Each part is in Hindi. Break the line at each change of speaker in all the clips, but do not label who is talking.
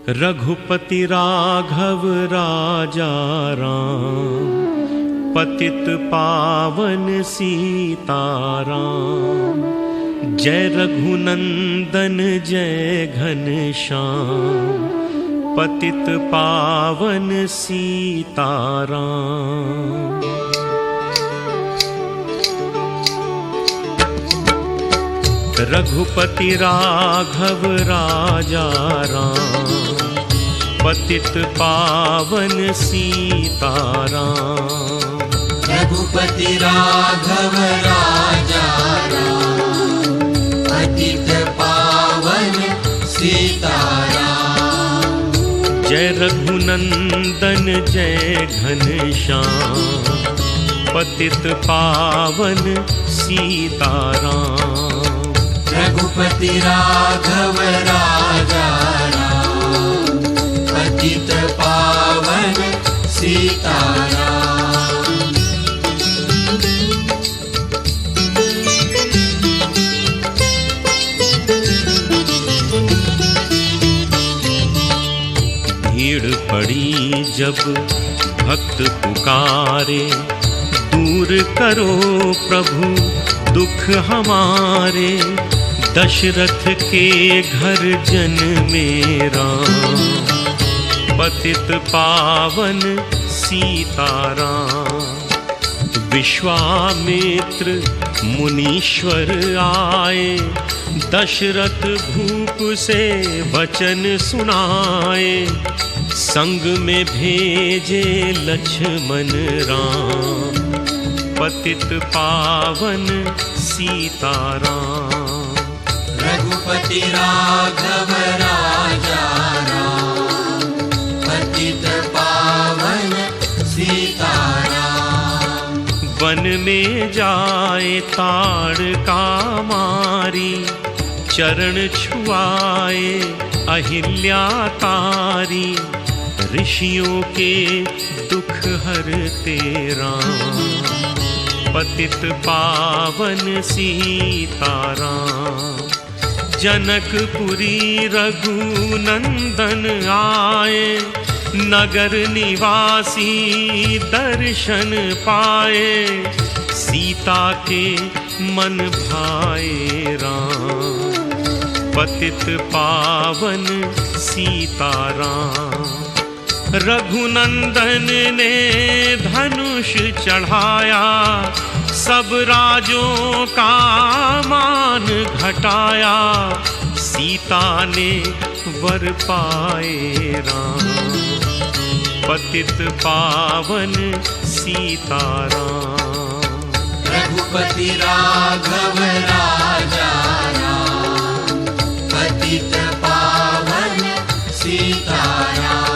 रघुपति राघव राजा राम, पतित पावन सीताराम। जय रघुनंदन जय घनश्याम, पतित पावन सीताराम। रघुपति राघव राजा राम, पतित पावन सीताराम।
रघुपति राघव राजा राम, पतित पावन सीताराम।
जय रघुनंदन जय घनश्याम, पतित पावन सीताराम।
रघुपति राघव राजा राम, पतित पावन सीताराम।
भीड़ पड़ी जब भक्त पुकारे, दूर करो प्रभु दुख हमारे। दशरथ के घर जन्मे राम, पतित पावन सीताराम। विश्वामित्र मुनीश्वर आए, दशरथ भूप से वचन सुनाए। संग में भेजे लक्ष्मण राम, पतित पावन सीताराम।
रघुपति राघव राजा राम, पतित पावन सीताराम।
वन में जाए ताड़का मारी, चरण छुआए अहिल्या तारी। ऋषियों के दुख हरते राम, पतित पावन सीताराम। जनकपुरी रघुनंदन आए, नगर निवासी दर्शन पाए। सीता के मन भाए राम, पतित पावन सीताराम। रघुनंदन ने धनुष चढ़ाया, सब राजों का मान घटाया। सीता ने वर पाए राम, पतित पावन सीताराम।
रघुपति राघव राजा राम, पतित पावन सीताराम।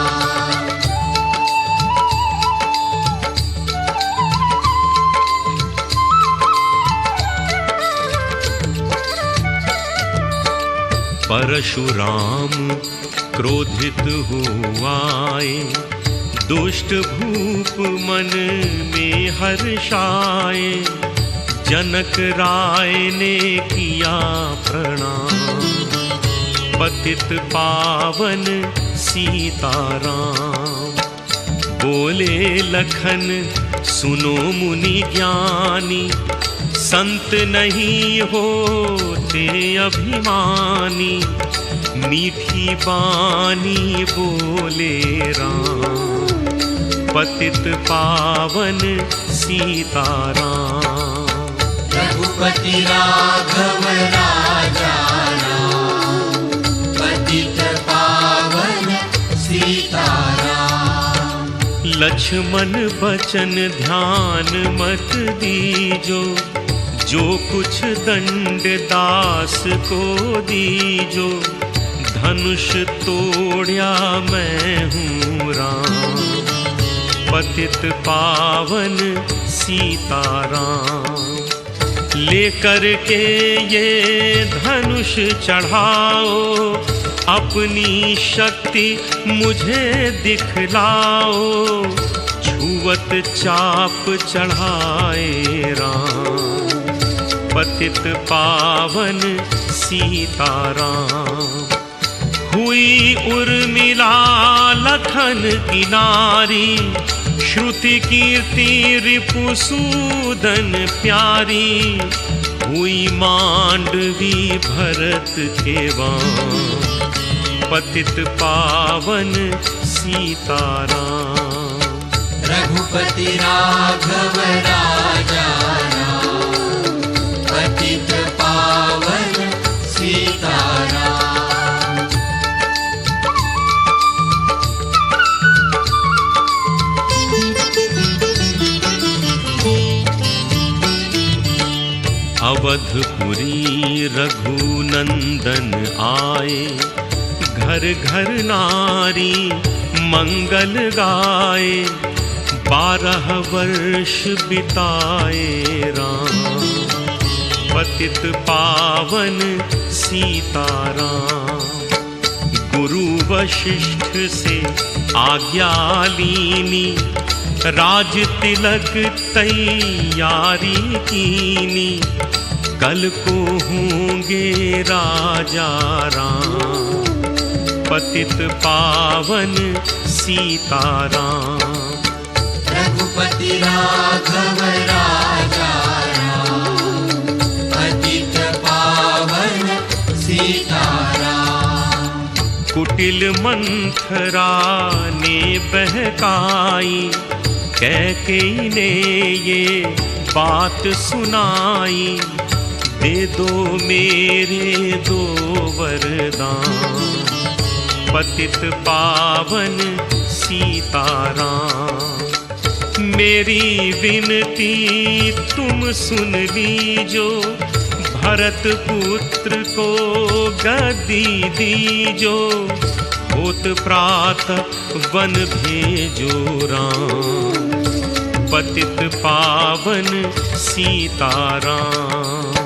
परशुराम क्रोधित हुआए, दुष्ट भूप मन में हर्षाए। जनक राय ने किया प्रणाम, पतित पावन सीताराम। बोले लखन सुनो मुनि ज्ञानी, संत नहीं होते अभिमानी। मीठी बानी बोले राम, पतित पावन सीताराम।
रघुपति राघव राजा राम, पतित पावन सीताराम।
लक्ष्मण बचन ध्यान मत दीजो, जो कुछ दंड दास को दीजो। धनुष तोड़या मैं हूँ राम, पतित पावन सीताराम। लेकर के ये धनुष चढ़ाओ, अपनी शक्ति मुझे दिखलाओ। छुवत चाप चढ़ाए राम, पतित पावन सीताराम। हुई उर्मि मिला लखन की नारी, श्रुति कीर्ति रिपुसूदन प्यारी, हुई मांडवी भरत के वां, पतित पावन सीताराम।
रघुपति राघव राजा राम, पतित पावन सीताराम।
अवधपुरी रघुनंदन आए, घर घर नारी मंगल गाए, 12 वर्ष बिताए राम, पतित पावन सीताराम। गुरु वशिष्ठ से आज्ञा लीनी, राज तिलक तैयारी कीनी, कल को होंगे राजा राम, पतित पावन सीताराम।
रघुपति राघव राजा राम, पतित पावन सीताराम।
कुटिल मंथरा ने बहकाई, कैकेयी ने ये बात सुनाई, दे दो मेरे 2 वरदान, पतित पावन सीताराम। मेरी विनती तुम सुन लीजो, भरत पुत्र को गद्दी दीजो, होत प्रातः वन भेजो राम, पतित पावन सीताराम।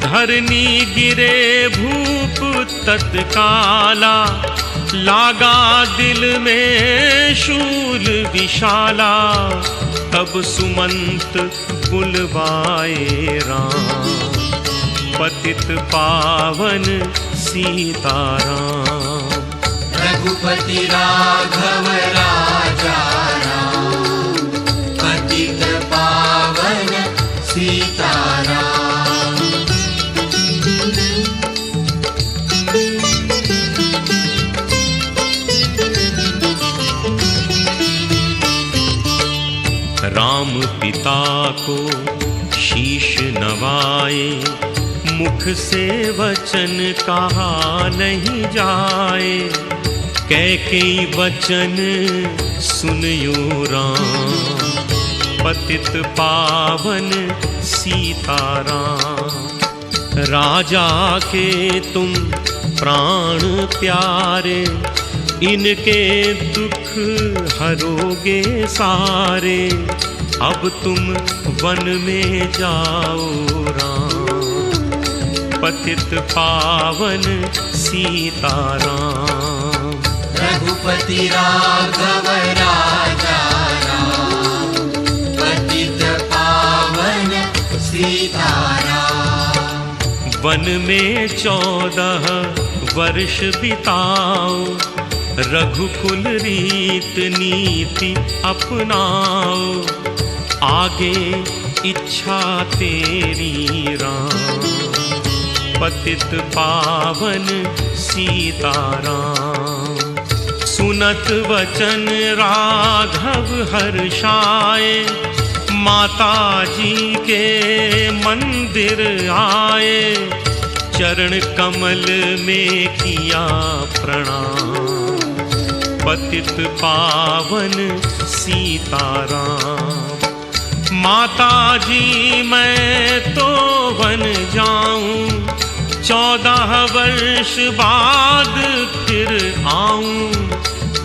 धरनी गिरे भूप तत्काला, लागा दिल में शूल विशाला, तब सुमंत बुलवाए राम, पतित पावन सीताराम।
रघुपति राघव राजा राम, पतित पावन सीताराम।
राम पिता को शीश नवाए, मुख से वचन कहा नहीं जाए, कैकेयी वचन सुनियो राम, पतित पावन सीताराम। राजा के तुम प्राण प्यारे, इनके दुख हरोगे सारे, अब तुम वन में जाओ राम, पतित पावन सीताराम।
रघुपति राघव राजा राम, पतित पावन सीताराम।
वन में 14 वर्ष बिताओ, रघुकुल रीत नीति अपनाओ, आगे इच्छा तेरी राम, पतित पावन सीताराम। सुनत वचन राघव हर्षाए, माता जी के मंदिर आए, चरण कमल में किया प्रणाम, पतित पावन सीताराम। माता जी मैं तो वन जाऊं, 14 वर्ष बाद फिर आऊं,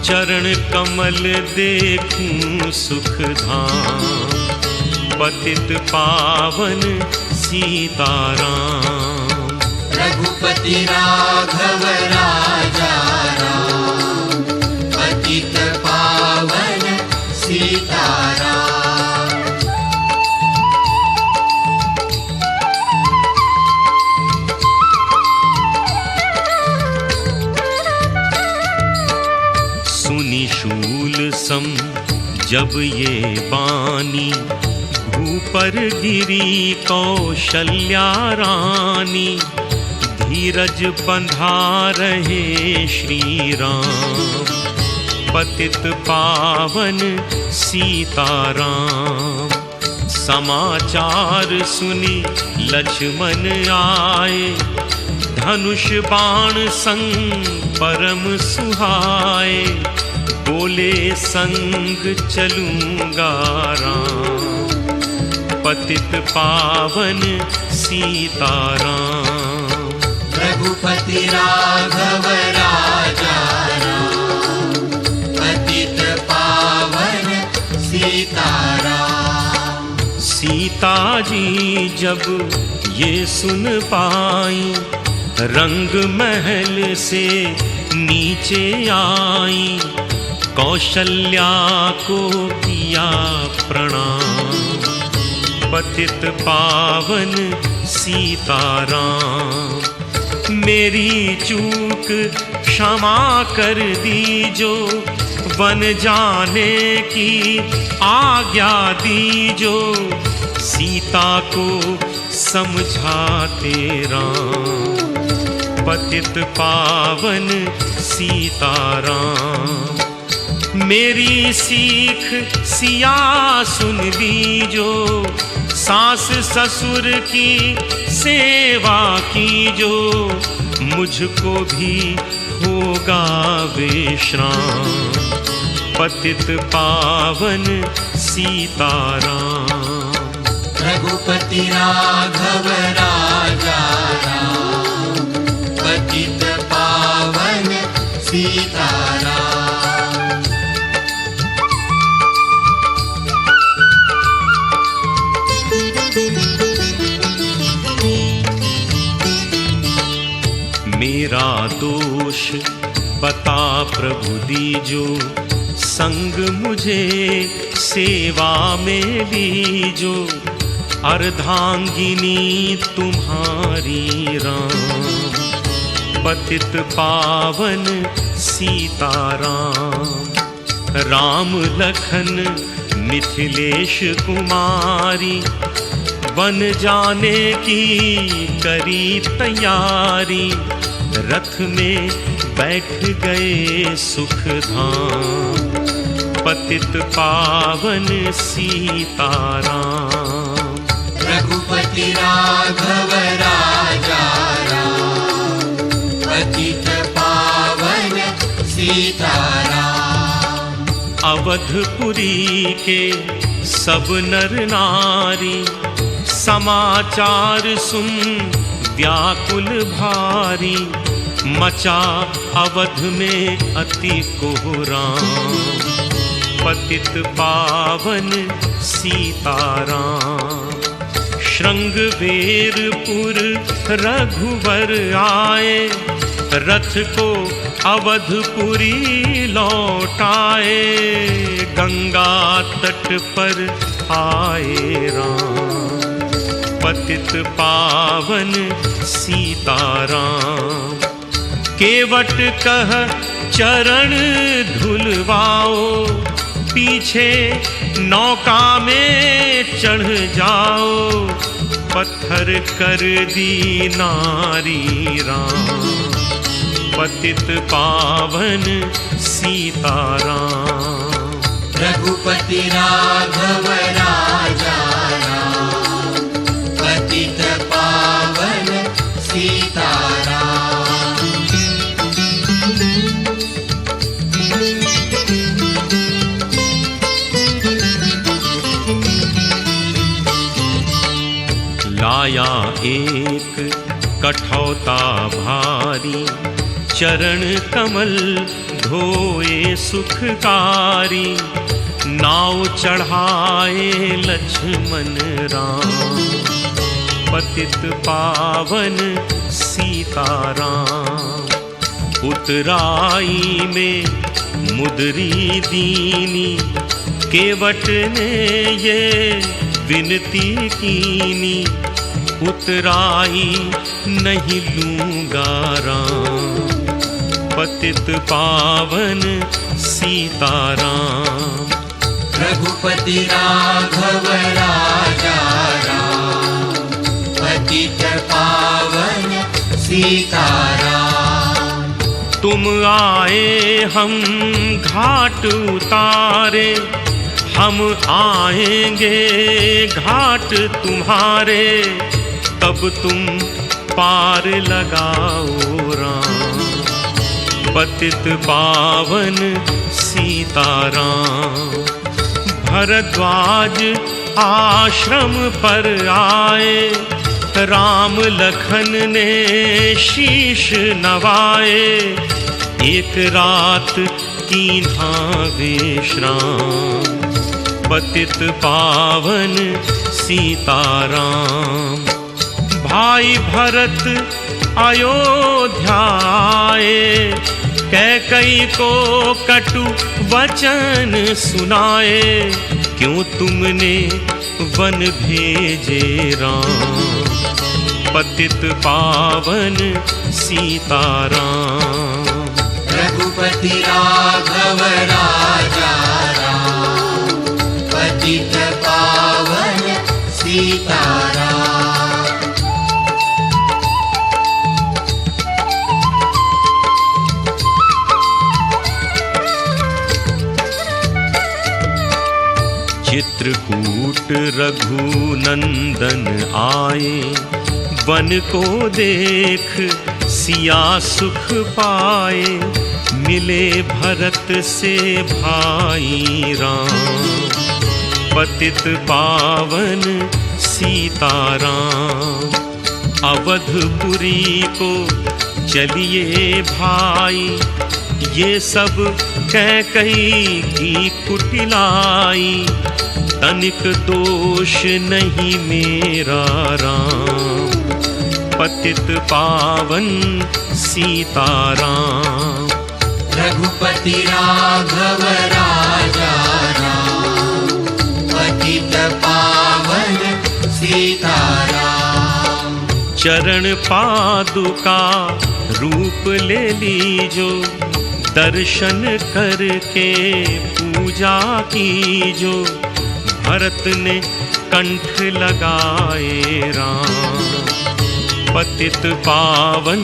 चरण कमल देखूं सुख धाम, पतित पावन सीताराम।
रघुपति राघव राजा राम, पतित पावन सीताराम।
सम जब ये बानी भूपर गिरी कौशल्या रानी, धीरज बंधा रहे श्री राम, पतित पावन सीताराम। समाचार सुनी लक्ष्मण आए, धनुष बाण संग परम सुहाए, बोले संग चलूंगा राम, पतित पावन सीताराम।
रघुपति राघव राजा राम, पतित पावन सीताराम।
सीता जी जब ये सुन पाई, रंग महल से नीचे आई, कौशल्या को किया प्रणाम, पतित पावन सीताराम। मेरी चूक क्षमा कर दीजो, वन जाने की आज्ञा दीजो, सीता को समझाते राम, पतित पावन सीताराम। मेरी सीख सिया सुन लीजो, सास ससुर की सेवा कीजो, मुझको भी होगा विश्राम, पतित पावन सीताराम।
रघुपति राघव राजा राम, पतित पावन सीताराम।
मेरा दोष बता प्रभु दीजो, संग मुझे सेवा में लीजो, अर्धांगिनी तुम्हारी राम, पतित पावन सीताराम। राम लखन मिथिलेश कुमारी, वन जाने की करी तैयारी, रथ में बैठ गए सुख धाम, पतित पावन सीताराम।
रघुपति राघव राजा राम, पतित पावन सीताराम।
अवधपुरी के सब नर नारी, समाचार सुन व्याकुल भारी, मचा अवध में अति कोहराम, पतित पावन सीताराम। श्रृंगवेरपुर रघुवर आए, रथ को अवधपुरी लौटाए, गंगा तट पर आए राम, पतित पावन सीताराम। केवट कह चरण धुलवाओ, पीछे नौका में चढ़ जाओ, पत्थर कर दी नारी राम, पतित पावन सीताराम।
रघुपति राघव राजा राम, पतित पावन सीताराम।
लाया एक कठौता भारी, चरण कमल धोए सुखकारी, नाव चढ़ाए लक्ष्मण राम, पतित पावन सीताराम। उतराई में मुदरी दीनी, केवट ने ये विनती कीनी, उतराई नहीं लूंगा राम, पतित पावन सीताराम।
रघुपति राघव राजा राम, पतित पावन सीताराम।
तुम आए हम घाट उतारे, हम आएंगे घाट तुम्हारे, तब तुम पार लगाओ राम। पतित पावन सीताराम। भरद्वाज आश्रम पर आए, राम लखन ने शीश नवाए, एक रात कीन्हा विश्राम। पतित पावन सीताराम। भाई भरत अयोध्या आए, कैकई को कटु वचन सुनाए, क्यों तुमने वन भेजे राम। पतित पावन सीताराम।
रघुपति राघव राजा राम, पतित पावन सीताराम।
चित्रकूट रघुनंदन आए, वन को देख सिया सुख पाए, मिले भरत से भाई राम। पतित पावन सीताराम। अवधपुरी को चलिए भाई, ये सब कैकई की कुटिलाई, तनिक दोष नहीं मेरा राम। पतित पावन सीताराम।
रघुपति राघव राजा राम, पतित पावन सीताराम।
चरण पादुका रूप ले लीजो, दर्शन करके पूजा कीजो, भरत ने कंठ लगाए राम। पतित पावन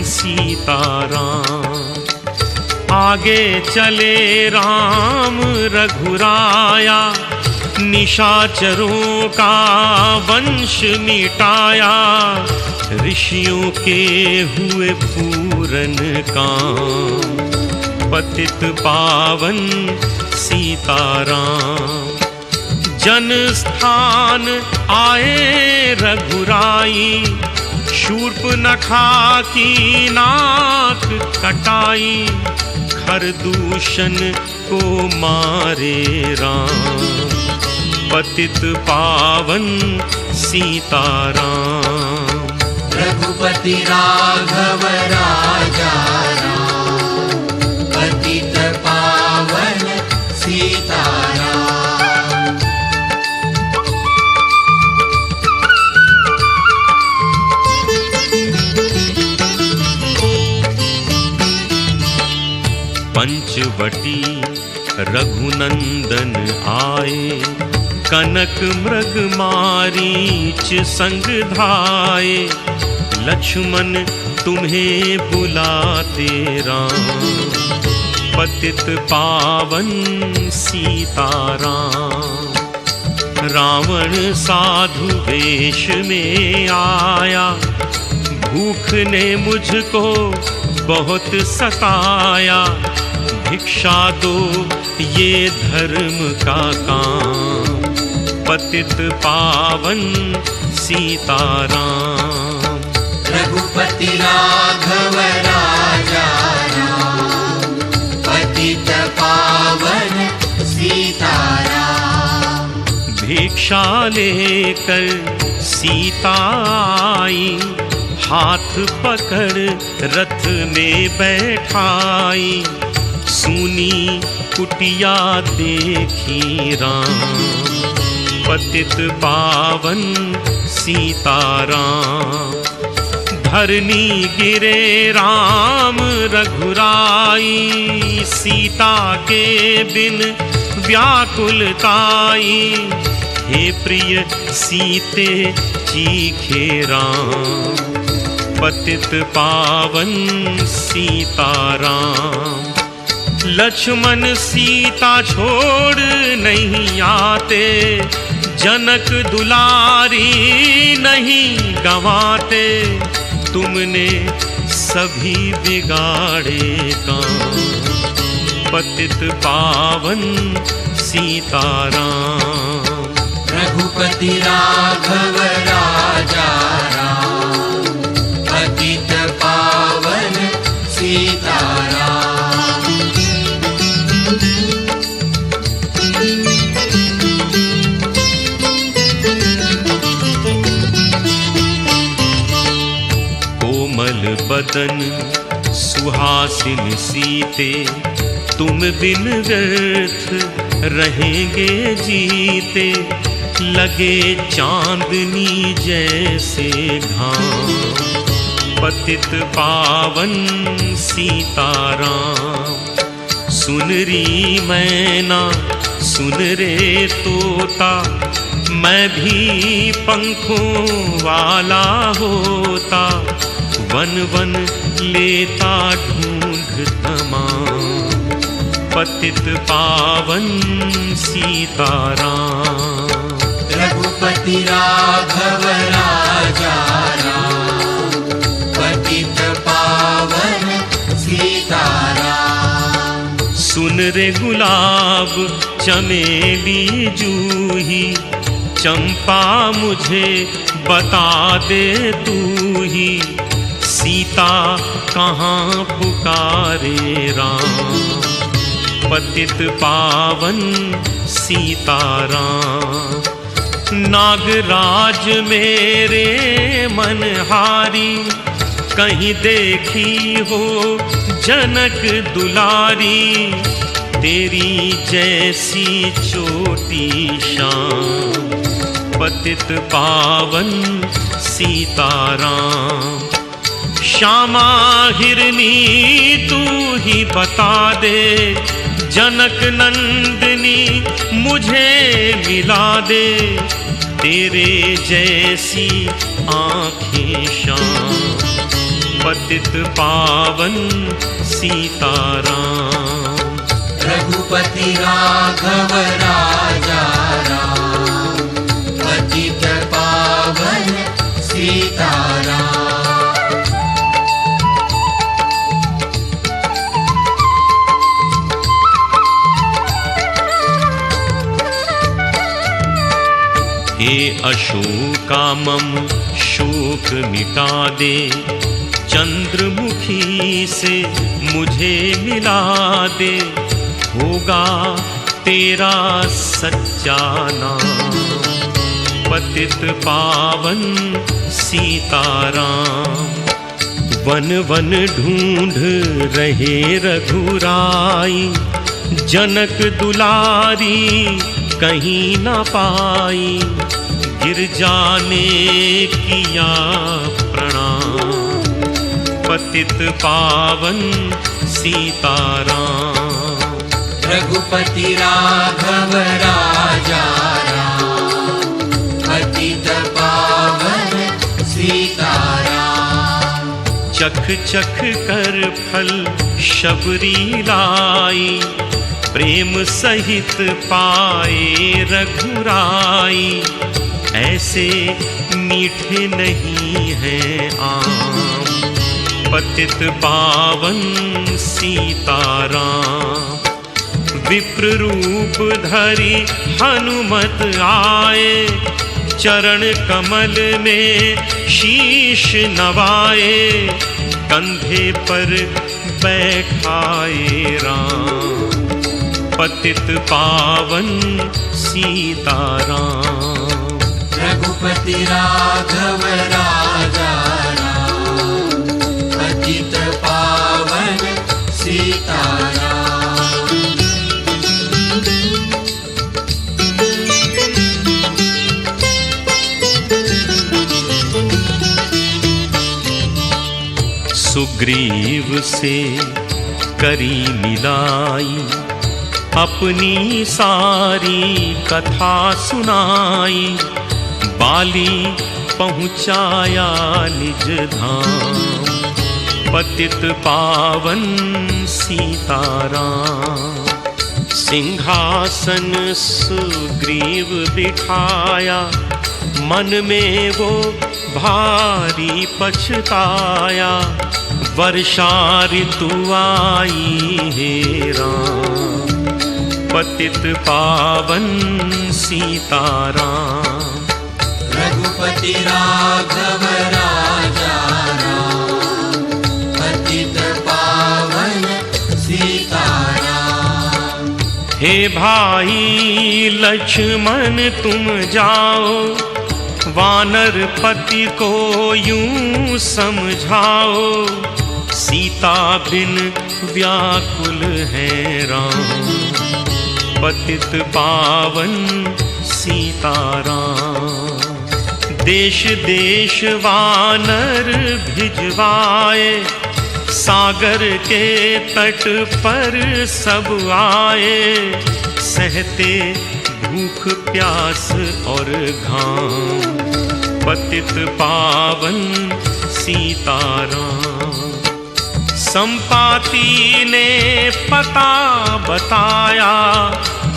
सीताराम। आगे चले राम रघुराया, निशाचरों का वंश मिटाया, ऋषियों के हुए पूरन काम। पतित पावन सीताराम। जन स्थान आए रघुराई, शूर्पनखा की नाक कटाई, खरदूषण को मारे राम। पतित पावन सीताराम।
रघुपति राघव राजा राम, पतित पावन सीताराम।
पंचवटी रघुनंदन आए, कनक मृग मारीच संग धाये, लक्ष्मण तुम्हें बुलाते राम। पतित पावन सीताराम। रावण साधु वेश में आया, भूख ने मुझको बहुत सताया, भिक्षा दो ये धर्म का काम। पतित पावन सीताराम।
रघुपति राघव राजा राम, पतित पावन सीताराम।
भिक्षा लेकर सीता आई, हाथ पकड़ रथ में बैठाई, सूनी कुटिया देखी राम। पतित पावन सीताराम। धरनी गिरे राम रघुराई, सीता के बिन व्याकुलताई। हे प्रिय सीते चीखे राम, पतित पावन सीताराम। लक्ष्मण सीता छोड़ नहीं आते, जनक दुलारी नहीं गंवाते। तुमने सभी बिगाड़े काम, पतित पावन सीताराम।
रघुपति राघव राजा राम, पतित पावन सीताराम।
कोमल बदन सुहासिन सीते, तुम बिन व्यर्थ रहेंगे जीते। लगे चांदनी जैसे घाम, पतित पावन सीताराम। सुन री मैना सुन रे तोता, मैं भी पंखों वाला होता। वन वन लेता ढूंढ तमाम, पतित पावन सीताराम।
रघुपति राघव राजा राम, पतित पावन सीताराम।
सुन रे गुलाब चमेली जूही, चंपा मुझे बता दे तू ही। सीता कहाँ पुकारे राम, पतित पावन सीताराम। नागराज मेरे मनहारी, कहीं देखी हो जनक दुलारी। तेरी जैसी चोटी शान, पतित पावन सीताराम। श्यामा हिरनी तू ही बता दे, जनक नंदिनी मुझे मिला दे। तेरे जैसी आँखें शाम, पतित पावन सीताराम।
रघुपति राघव राजा राम, पतित पावन सीताराम।
हे अशोकामम शोक मिटा दे, चंद्रमुखी से मुझे मिला दे। होगा तेरा सच्चा नाम, पतित पावन सीताराम। वन वन ढूंढ रहे रघुराई, जनक दुलारी कहीं न पाई। गिर जाने किया प्रणाम, पतित पावन सीताराम।
रघुपति राघव राजा राम, पतित पावन सीताराम।
चख चख कर फल शबरी लाई, प्रेम सहित पाए रघुराई। ऐसे मीठे नहीं हैं आम, पतित पावन सीताराम। विप्र रूप धरी हनुमत आए, चरण कमल में शीश नवाए। कंधे पर बैठाए राम, पतित पावन सीताराम।
रघुपति राघव राजा राम, पतित पावन सीताराम।
सुग्रीव से करी मिलाई, अपनी सारी कथा सुनाई। बाली पहुँचाया निज धाम, पतित पावन सीताराम। सिंहासन सुग्रीव बिठाया, मन में वो भारी पछताया। वर्षा ऋतु आई हे राम, पतित पावन सीताराम।
रघुपति राघव राजा राम, पतित पावन सीताराम।
हे भाई लक्ष्मण तुम जाओ, वानर पति को यूं समझाओ। सीता बिन व्याकुल है राम, पतित पावन सीताराम। देश देश वानर भिजवाए, सागर के तट पर सब आए। सहते भूख प्यास और घाम, पतित पावन सीताराम। संपाति ने पता बताया,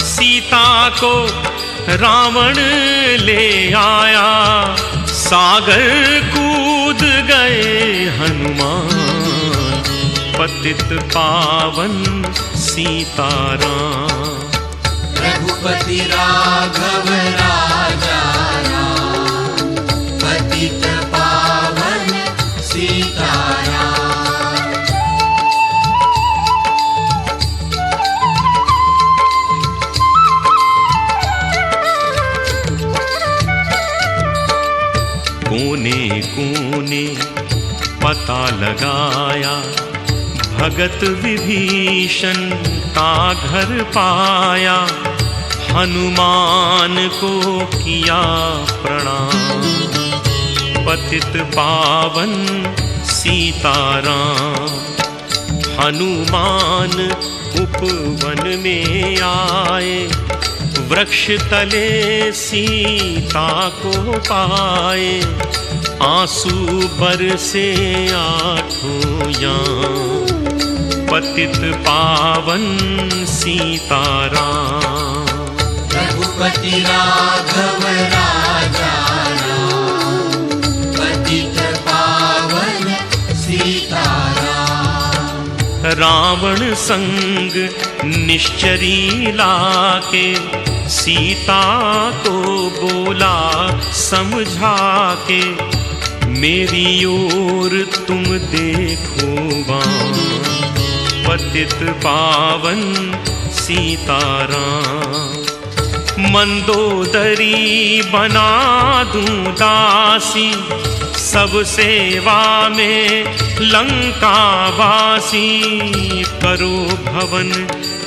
सीता को रावण ले आया। सागर कूद गए हनुमान, पतित पावन सीताराम।
रघुपति राघव राजा राम, पतित पावन सीताराम।
कोने कोने पता लगाया, भगत विभीषण का घर पाया। हनुमान को किया प्रणाम, पतित पावन सीताराम। हनुमान उपवन में आए, वृक्ष तले सीता को पाए। आंसू बरसे आँखों याँ, पतित पावन सीताराम।
रघुपति राघव राजा राम, पतित पावन सीताराम।
रावण संग निश्चरी लाके, सीता को बोला समझा के। मेरी ओर तुम देखो वहाँ, पतित पावन सीताराम। मंदोदरी बना दूं दासी, सब सेवा में लंका वासी। करो भवन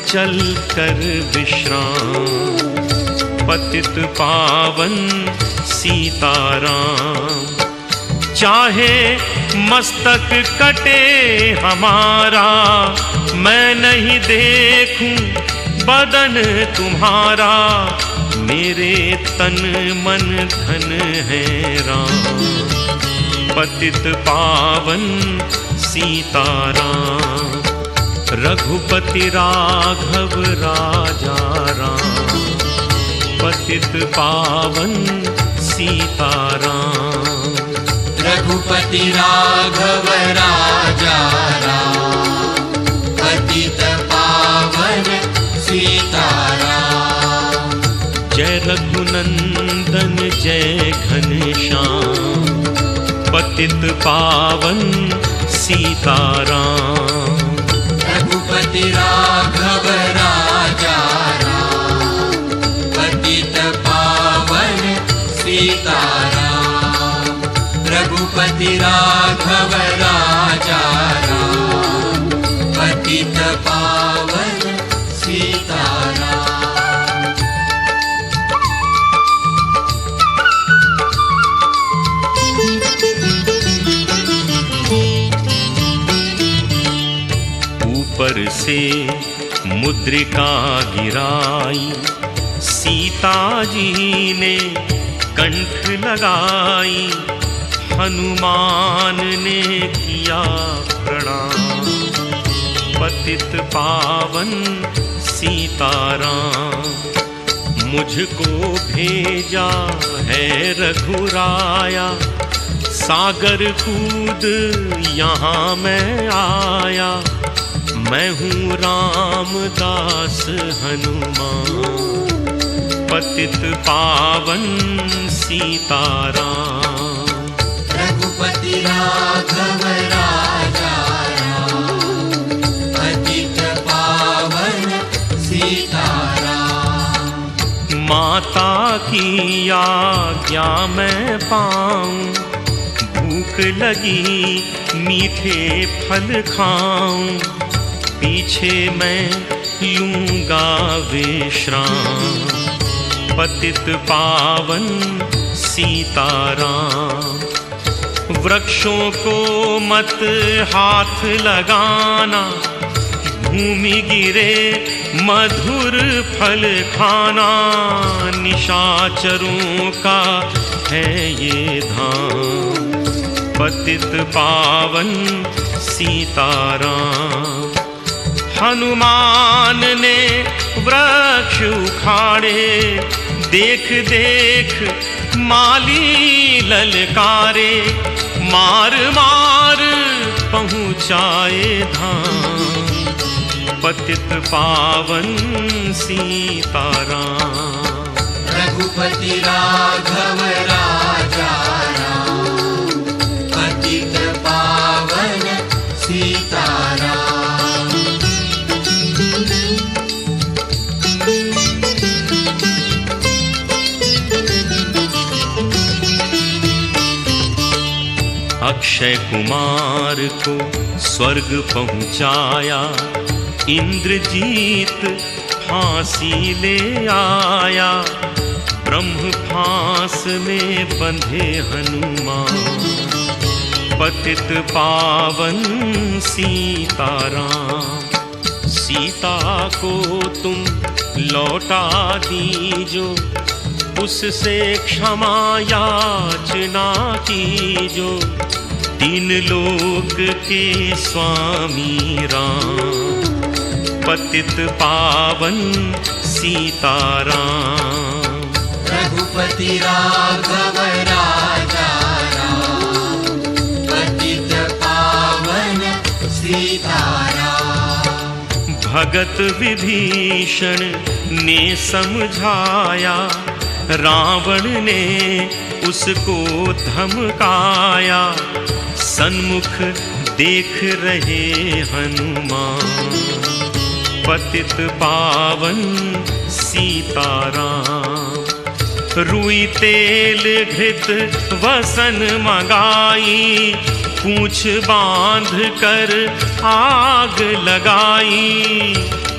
चल कर विश्राम, पतित पावन सीताराम। चाहे मस्तक कटे हमारा, मैं नहीं देखूं बदन तुम्हारा। मेरे तन मन धन है राम, पतित पावन सीताराम। रघुपति राघव राजा राम, पतित पावन सीताराम।
रघुपति राघव राजा राम, पतित पावन सीताराम।
जय रघुनंदन जय घनश्याम, पतित पावन सीताराम।
रघुपति राघव राजा राम, पतित पावन सीताराम। रघुपति राघव राजा राम, पतित पावन सीताराम।
से मुद्रिका गिराई, सीता जी ने कंठ लगाई, हनुमान ने किया प्रणाम। पतित पावन सीताराम, मुझको भेजा है रघुराया, सागर कूद यहाँ मैं आया। मैं हूँ रामदास हनुमान, पतित पावन सीताराम।
रघुपति राघव राजा राम, पतित पावन सीताराम।
माता की आज्ञा मैं पाऊं, भूख लगी मीठे फल खाऊं, पीछे मैं लूंगा विश्राम। पतित पावन सीताराम, वृक्षों को मत हाथ लगाना, भूमि गिरे मधुर फल खाना। निशाचरों का है ये धाम, पतित पावन सीताराम। हनुमान ने वृक्ष उखाड़े, देख देख माली ललकारे, मार मार पहुँचाए धाम। पतित पावन सीताराम,
रघुपति राघव राजा राम, पतित पावन सीताराम।
अक्षय कुमार को स्वर्ग पहुँचाया, इंद्रजीत फांसी ले आया। ब्रह्म फांस में बंधे हनुमान, पतित पावन सीताराम। सीता को तुम लौटा दीजो, उससे क्षमा याचना कीजो। तीन लोक के स्वामी राम, पतित पावन सीताराम।
रघुपति राघव राजा राम, पतित पावन सीताराम।
भगत विभीषण ने समझाया, रावण ने उसको धमकाया। सन्मुख देख रहे हनुमान, पतित पावन सीताराम। रुई तेल घृत वसन मंगाई, पूंछ बांध कर आग लगाई।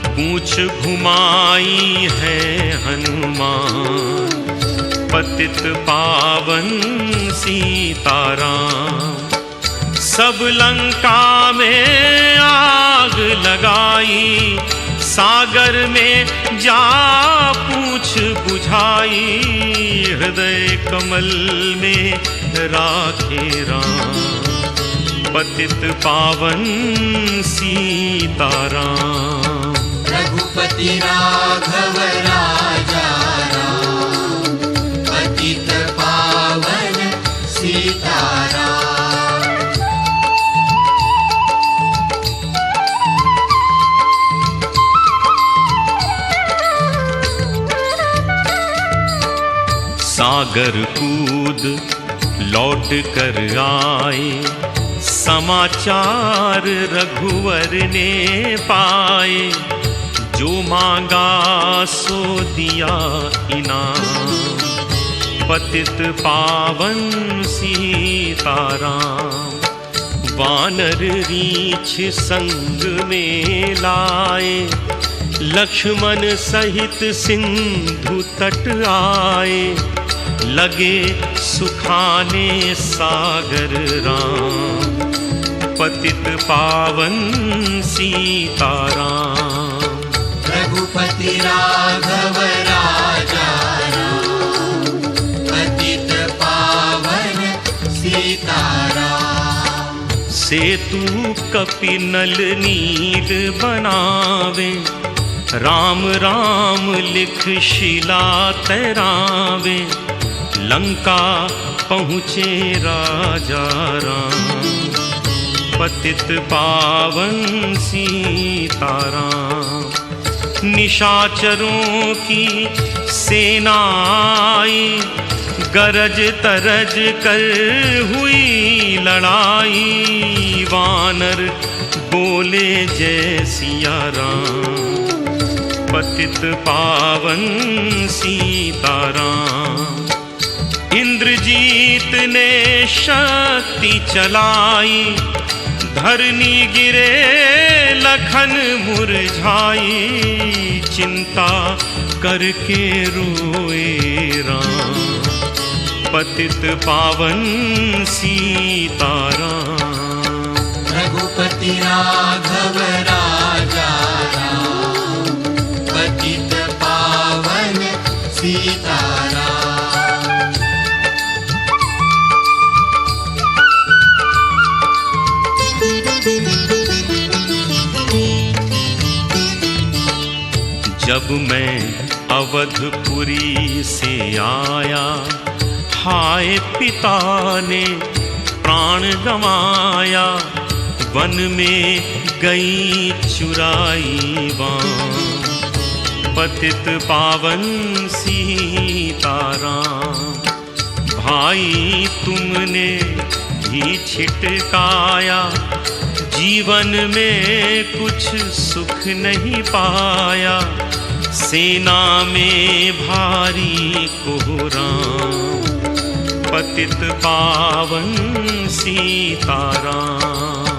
पूंछ घुमाई है हनुमान, पतित पावन सीताराम। सब लंका में आग लगाई, सागर में जा पूंछ बुझाई। हृदय कमल में राखे राम, पतित पावन सीताराम।
रघुपति राघव राजा राम, पतित पावन सीताराम।
सागर कूद लौट कर आए, समाचार रघुवर ने पाए। जो मांगा सो दिया इनाम, पतित पावन सीताराम। वानर रीछ संग में लाए, लक्ष्मण सहित सिंधु तट आए। लगे सुखाने सागर राम, पतित पावन सीताराम।
रघुपति राघव राजा राम, पतित पावन सीताराम।
सेतु कपिनल नील बनावे, राम राम लिख शिला तैरावे। लंका पहुँचे राजा राम, पतित पावन सीताराम। निशाचरों की सेना आई, गरज तरज कर हुई लड़ाई। वानर बोले जय सिया राम, पतित पावन सीताराम। इंद्रजीत ने शक्ति चलाई, धरनी गिरे लखन मुरझाई। चिंता करके रोए राम, पतित पावन सीताराम।
रघुपति राघव राजा राम, पतित पावन सीताराम।
जब मैं अवधपुरी से आया, हाय पिता ने प्राण गंवाया। वन में गई चुराई बाँ, पतित पावन सीताराम। भाई तुमने भी छिटकाया, जीवन में कुछ सुख नहीं पाया। सेना में भारी कोहराम, पतित पावन सीताराम।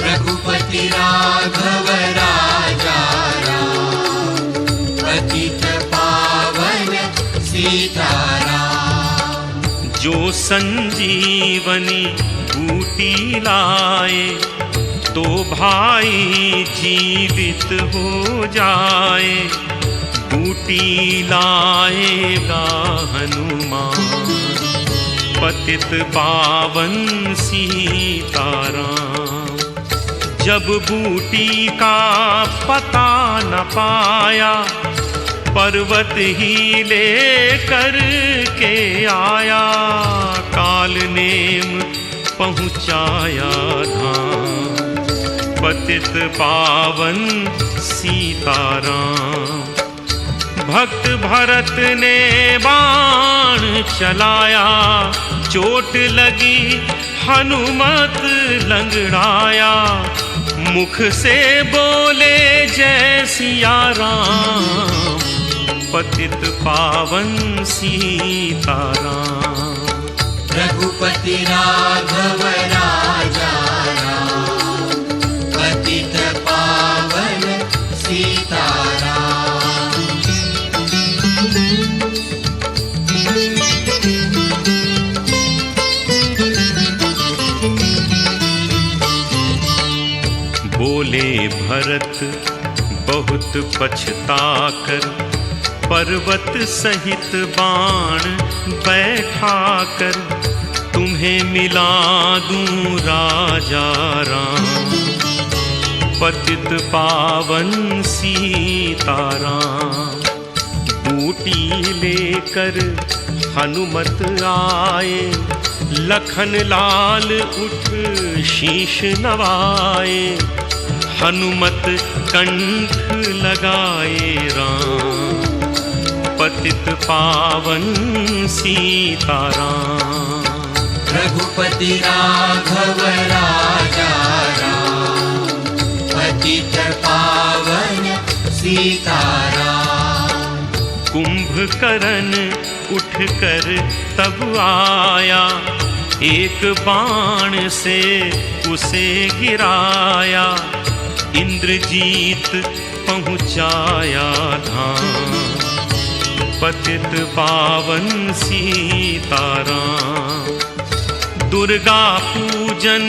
रघुपति राघव राजा राम, पतित पावन सीताराम।
जो संजीवनी बूटी लाए, तो भाई जीवित हो जाए। बूटी लाएगा हनुमान, पतित पावन सीताराम। जब बूटी का पता न पाया, पर्वत ही लेकर के आया। काल नेम पहुँचाया धाम, पतित पावन सीताराम। भक्त भरत ने बाण चलाया, चोट लगी हनुमत लंगड़ाया। मुख से बोले जय सिया राम, पतित पावन सीताराम।
रघुपति राघव राजा राम, पतित पावन सीताराम।
बोले भरत बहुत पछताकर, पर्वत सहित बाण बैठाकर। तुम्हें मिला दूं राजा राम, पतित पावन सीताराम। बूटी लेकर हनुमत आए, लखन लाल उठ शीश नवाए। हनुमत कंठ लगाए राम, पतित पावन सीताराम।
रघुपति राघव राजा राम, पतित पावन सीताराम।
कुंभकर्ण उठकर तब आया, एक बाण से उसे गिराया। इंद्रजीत पहुँचाया धाम, पतित पावन सीताराम। दुर्गा पूजन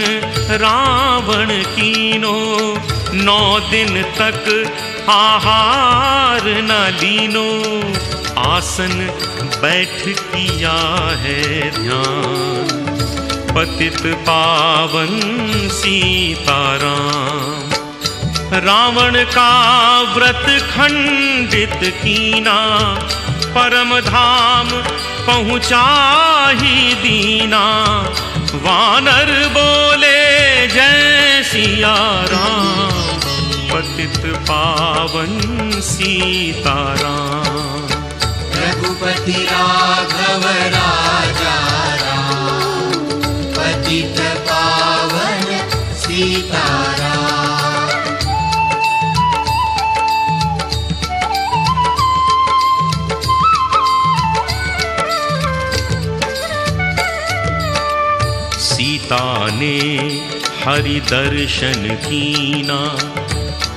रावण कीनो, 9 दिन तक आहार न लीनो। आसन बैठ किया है ध्यान, पतित पावन सीताराम। रावण का व्रत खंडित कीना, परम धाम पहुँचा ही दीना। वानर बोले जय सिया राम, पतित पावन सीताराम।
रघुपति राघव राजा राम, पतित पावन सीताराम।
सीता ने हरि दर्शन कीना,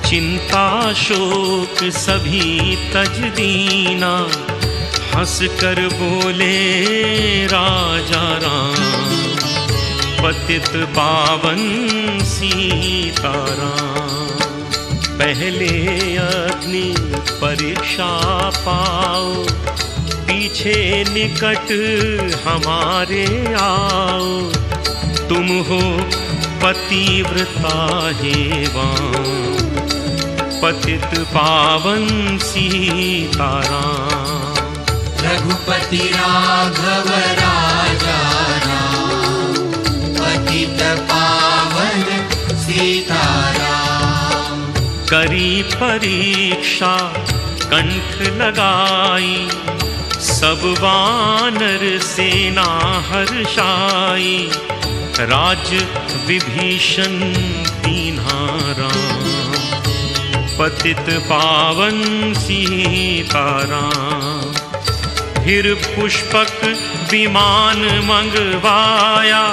चिंता शोक सभी तज दीना। हंस कर बोले राजा राम, पतित पावन सीताराम। पहले अग्नि परीक्षा पाओ, पीछे निकट हमारे आओ। तुम हो पतिव्रता हेवां, पतित पावन सीताराम।
रघुपति राघव राजा राम, पतित पावन सीताराम।
करी परीक्षा कंठ लगाई, सब वानर सेना हर्षाई। राज विभीषण दीन्हा राम, पतित पावन सीताराम। फिर पुष्पक विमान मंगवाया,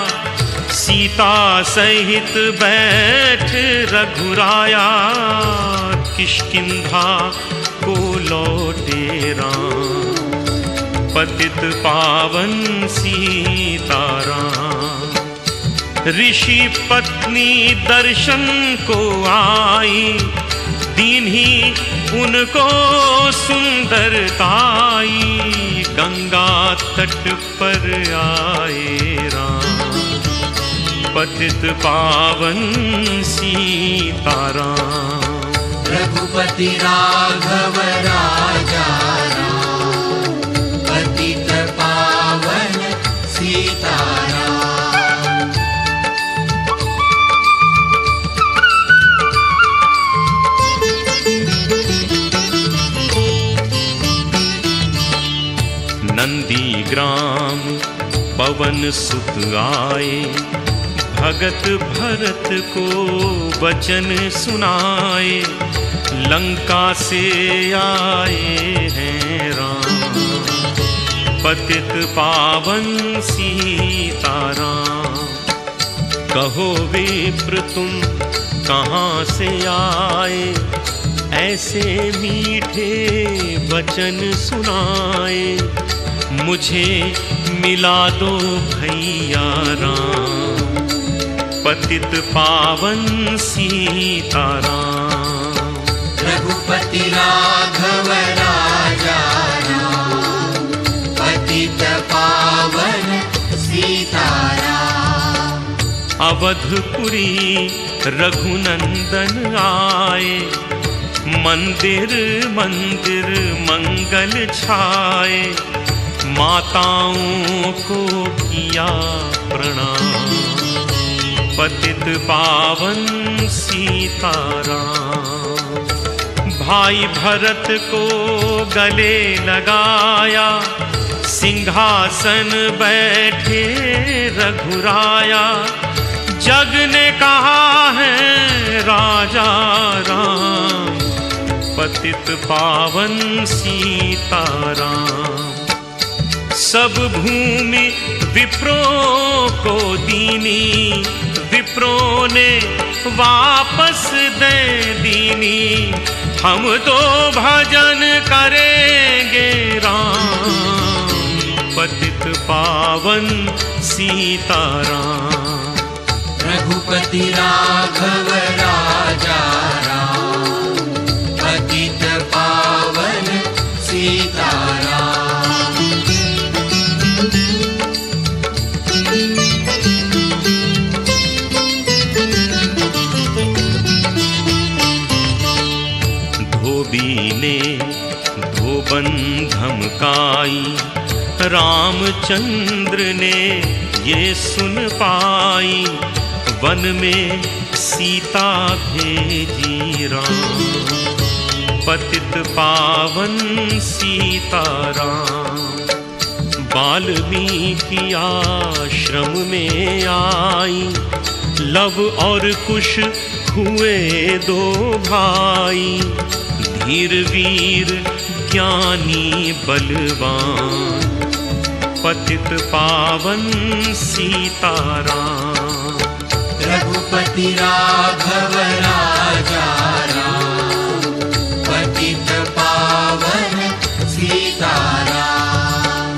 सीता सहित बैठ रघुराया। किष्किंधा को लौटे राम, पतित पावन सीताराम। ऋषि पत्नी दर्शन को आई, दीन्ही उनको सुंदरताई। गंगा तट पर आए राम, पतित पावन सीताराम।
रघुपति राघव राजा राम, पतित पावन सीताराम।
नंदीग्राम पवन सुत आए, भगत भरत को वचन सुनाए। लंका से आए हैं राम, पतित पावन सीताराम। कहो विप्र तुम कहाँ से आए, ऐसे मीठे वचन सुनाए। मुझे मिला दो भैया राम, पतित पावन सीताराम।
रघुपति राघव राजा राम, पतित पावन सीताराम।
अवधपुरी रघुनंदन आए, मंदिर मंदिर मंगल छाए। माताओं को किया प्रणाम, पतित पावन सीताराम। भाई भरत को गले लगाया, सिंहासन बैठे रघुराया। जग ने कहा है राजा राम, पतित पावन सीताराम। सब भूमि विप्रों को दीनी, विप्रों ने वापस दे दीनी। हम तो भजन करेंगे राम, पतित पावन सीताराम।
रघुपति राघव राजा राम, पतित पावन सीताराम।
धोबी ने धोबन धमकाई, रामचंद्र ने ये सुन पाई। वन में सीता भेजी राम, पतित पावन सीताराम। वाल्मीकि आश्रम में आई, लव और कुश हुए दो भाई। धीर वीर ज्ञानी बलवान, पतित पावन सीताराम।
रघुपति राघव राजा राम, पतित पावन सीताराम।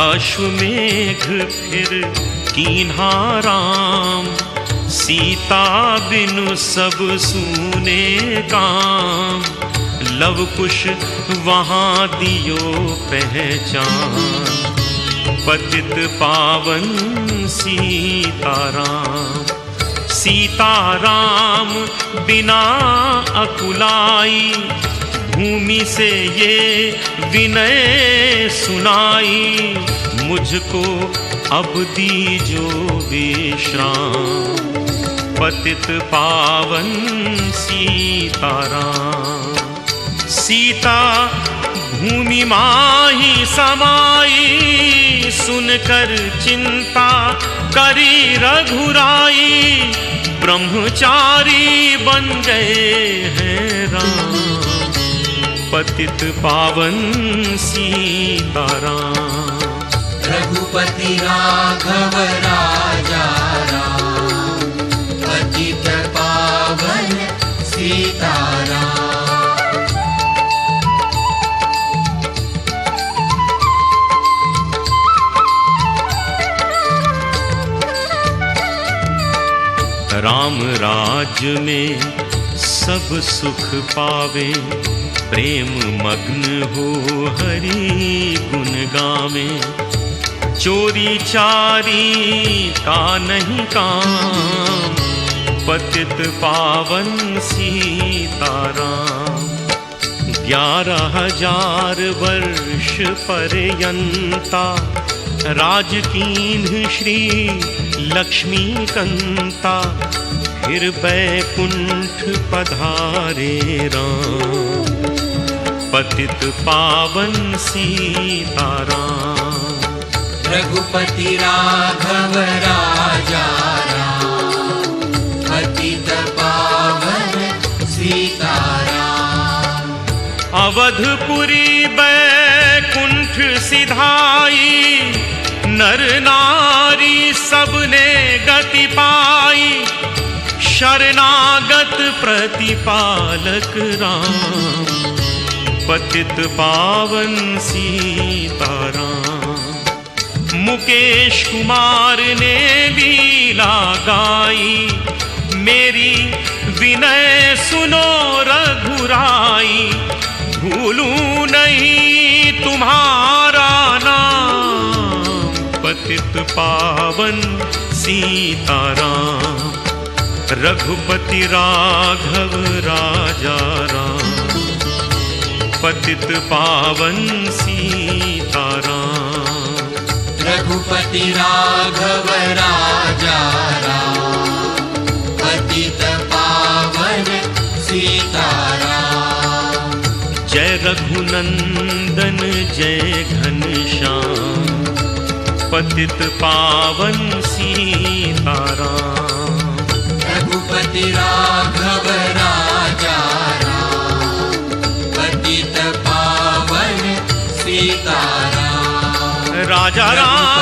अश्वमेघ फिर कीन्हा राम, सीता बिनु सब सूने काम। लव कुश वहाँ दियो पहचान, पतित पावन सीताराम। सीताराम बिना अकुलाई, भूमि से ये विनय सुनाई। मुझको अब दीजो विश्राम, पतित पावन सीताराम। सीता भूमि माही समाई, सुनकर चिंता करी रघुराई। ब्रह्मचारी बन गए हैं राम, पतित पावन सीताराम।
रघुपति राघव राजा राम, पतित पावन सीताराम।
राम राज्य में सब सुख पावे, प्रेम मग्न हो हरि गुण गावे। चोरी चारी का नहीं काम, पतित पावन सीताराम। 11,000 वर्ष पर्यंता, राजकीन्ह श्री लक्ष्मीकंता। फिर बैकुंठ पधारे राम, पतित पावन सीताराम।
रघुपति राघव राजा राम, पतित पावन सीताराम।
अवधपुरी बैकुंठ सिधाई, नर नारी सबने गति पाई। शरणागत प्रतिपालक राम, पतित पावन सीताराम। मुकेश कुमार ने लीला गाई, मेरी विनय सुनो रघुराई। भूलूं नहीं तुम्हारा नाम, पतित पावन सीताराम। रघुपति राघव राजा राम, पतित पावन सीताराम।
रघुपति राघव राजा राम, पतित पावन सीताराम।
जय रघुनंदन जय घनश्याम, पतित पावन सीताराम।
रघुपति राघव राजा राम, पतित पावन सीताराम।
राजा राम